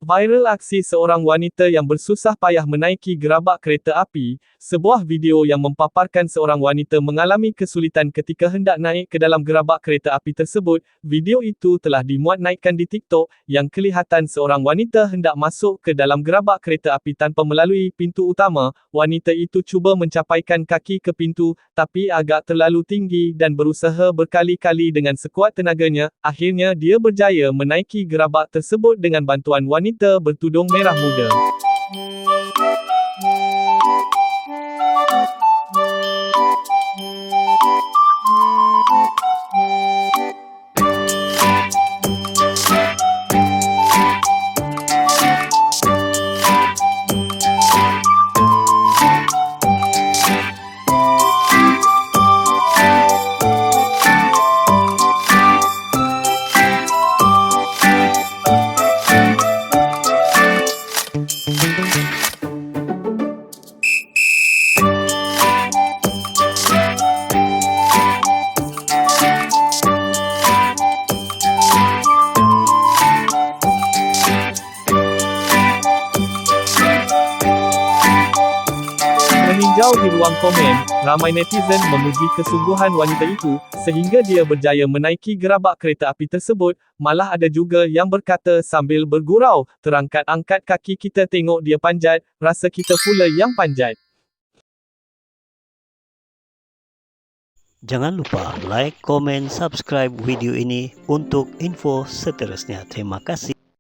Viral aksi seorang wanita yang bersusah payah menaiki gerabak kereta api. Sebuah video yang mempaparkan seorang wanita mengalami kesulitan ketika hendak naik ke dalam gerabak kereta api tersebut. Video itu telah dimuat naikkan di TikTok, yang kelihatan seorang wanita hendak masuk ke dalam gerabak kereta api tanpa melalui pintu utama. Wanita itu cuba mencapaikan kaki ke pintu, tapi agak terlalu tinggi dan berusaha berkali-kali dengan sekuat tenaganya. Akhirnya dia berjaya menaiki gerabak tersebut dengan bantuan wanita bertudung merah muda. Meninjau di ruang komen, ramai netizen memuji kesungguhan wanita itu, sehingga dia berjaya menaiki gerabak kereta api tersebut. Malah ada juga yang berkata sambil bergurau, "Terangkat angkat kaki kita tengok dia panjat, rasa kita pula yang panjat." Jangan lupa like, komen, subscribe video ini untuk info seterusnya. Terima kasih.